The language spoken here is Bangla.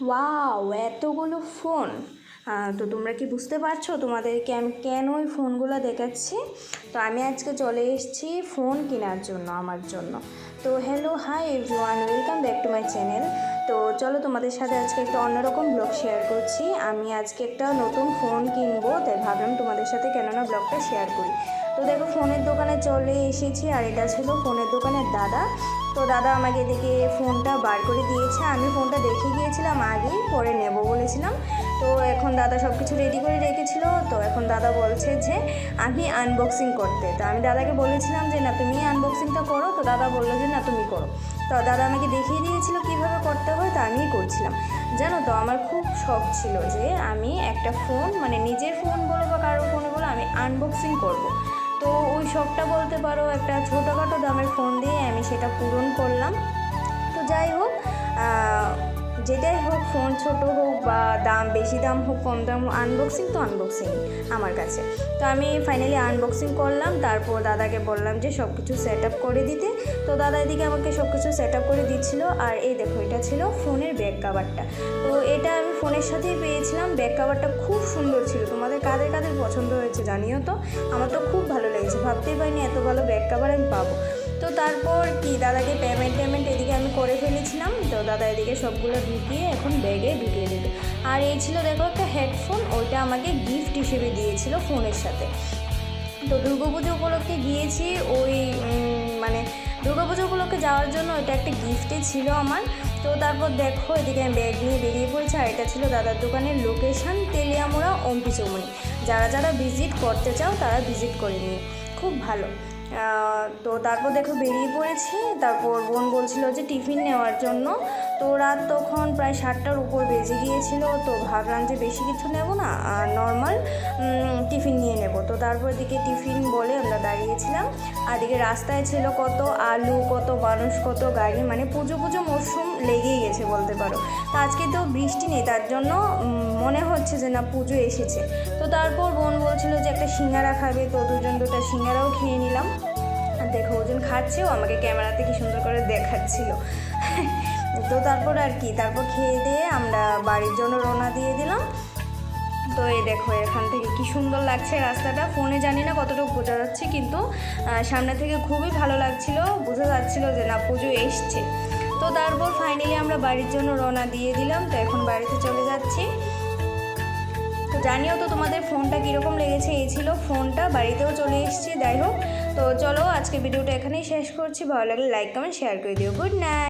ওয়াও, এতগুলো ফোন! তো তোমরা কি বুঝতে পারছো তোমাদেরকে আমি কেন ওই ফোনগুলো দেখাচ্ছি? তো আমি আজকে চলে এসেছি ফোন কেনার জন্য, আমার জন্য। তো hello, hi everyone, welcome back to my channel. তো চলো তোমাদের সাথে আজকে একটা অন্যরকম ব্লগ শেয়ার করছি। আমি আজকে একটা নতুন ফোন কিনবো, তাই ভাবলাম তোমাদের সাথে কেননা ব্লগটা শেয়ার করি। তো দেখো, ফোনের দোকানে চলে এসেছি, আর এটা ছিল ফোনের দোকানের দাদা। তো দাদা আমাকে এদিকে ফোনটা বার করে দিয়েছে। আমি ফোনটা দেখে গিয়েছিলাম আগেই, পরে নেব বলেছিলাম। তো এখন দাদা সব কিছু রেডি করে রেখেছিল। তো এখন দাদা বলছে যে আমি আনবক্সিং করতে। তো আমি দাদাকে বলেছিলাম যে না, তুমি আনবক্সিংটা করো। তো দাদা বললো যে না, তুমি করো। তো দাদা আমাকে দেখিয়ে দিয়েছিল কীভাবে করতে হয়, তো আমিই করছিলাম। জানো তো, আমার খুব শখ ছিল যে আমি একটা ফোন, মানে নিজের ফোন বলো বা কারোর ফোনে বলো, আমি আনবক্সিং করব। তো ওই শখটা বলতে পারো, একটা ছোটোখাটো দামের ফোন দিয়ে আমি সেটা পূরণ করলাম। তো যাই হোক, যেটাই হোক, ফোন ছোট হোক বা দাম বেশি দাম হোক কম দাম হোক, আনবক্সিং তো আনবক্সিং আমার কাছে। তো আমি ফাইনালি আনবক্সিং করলাম। তারপর দাদাকে বললাম যে সব কিছু সেট আপ করে দিতে। তো দাদা এদিকে আমাকে সব কিছু সেট আপ করে দিচ্ছিলো। আর এই দেখো, এটা ছিল ফোনের ব্যাক কাভারটা। তো এটা আমি ফোনের সাথেই পেয়েছিলাম। ব্যাক কাভারটা খুব সুন্দর ছিল। তোমাদের কাদের কাদের পছন্দ হয়েছে জানিও তো। আমার তো খুব ভালো লেগেছে, ভাবতেই পারিনি এত ভালো ব্যাক কাভার আমি পাবো। তো তারপর কি, দাদাকে পেমেন্ট এদিকে আমি করে ফেলেছিলাম। তো দাদা এদিকে সবগুলো ঢুকিয়ে এখন ব্যাগে ঢুকিয়ে দিল। আর এই ছিল দেখো একটা হেডফোন, ওইটা আমাকে গিফট হিসেবে দিয়েছিল ফোনের সাথে। তো দুর্গাপুজো উপলক্ষে গিয়েছি, ওই মানে দুর্গাপুজো উপলক্ষে যাওয়ার জন্য এটা একটা গিফটই ছিল আমার। তো তারপর দেখো, এদিকে আমি ব্যাগ নিয়ে বেরিয়ে পড়েছি। আর এটা ছিল দাদার দোকানের লোকেশান, তেলিয়ামুড়া, অম্পি চৌমনি। যারা যারা ভিজিট করতে চাও তারা ভিজিট করে নিও, খুব ভালো। তো তারপর দেখো বেরিয়ে পড়েছি। তারপর বোন বলছিল যে টিফিন নেওয়ার জন্য। তো রাত তখন প্রায় 7টার উপর বেজে গিয়েছিল। তো ভাবলাম যে বেশি কিছু নেব না, নর্মাল টিফিন নিয়ে নেব। তো তারপর দিকে টিফিন বলে আমরা দাঁড়িয়েছিলাম। আর দিকে রাস্তায় ছিল কত আলু, কত মানুষ, কত গাড়ি, মানে পুজো মরশুম লেগেই গেছে বলতে পারো। তো আজকে তো বৃষ্টি নেই, তার জন্য মনে হচ্ছে যে না, পুজো এসেছে। তো তারপর বোন বলছিল যে একটা সিঙ্গারা খাবে। তো দুটা সিঙ্গারাও খেয়ে নিলাম। আর দেখো, ওজন খাচ্ছেও, আমাকে ক্যামেরাতে কি সুন্দর করে দেখাচ্ছিল। তো তারপর আর কি, তারপর খেয়ে দিয়ে আমরা বাড়ির জন্য রওনা দিয়ে দিলাম। তো এই দেখো, এখান থেকে কি সুন্দর লাগছে রাস্তাটা। ফোনে জানি না কতটুকু বোঝা যাচ্ছে, কিন্তু সামনে থেকে খুবই ভালো লাগছিল, বোঝা যাচ্ছিল যে না, পুজো এসছে। তো তারপর ফাইনালি আমরা বাড়ির জন্য রওনা দিয়ে দিলাম। তো এখন বাড়িতে চলে যাচ্ছি। তো জানিও তো তোমাদের ফোনটা কীরকম লেগেছে। এই ছিল ফোনটা, বাড়িতেও চলে এসেছি। যাই হোক, তো চলো আজকে ভিডিওটা এখানেই শেষ করছি। ভালো লাগলে লাইক, কমেন্ট, শেয়ার করে দিও। Good night.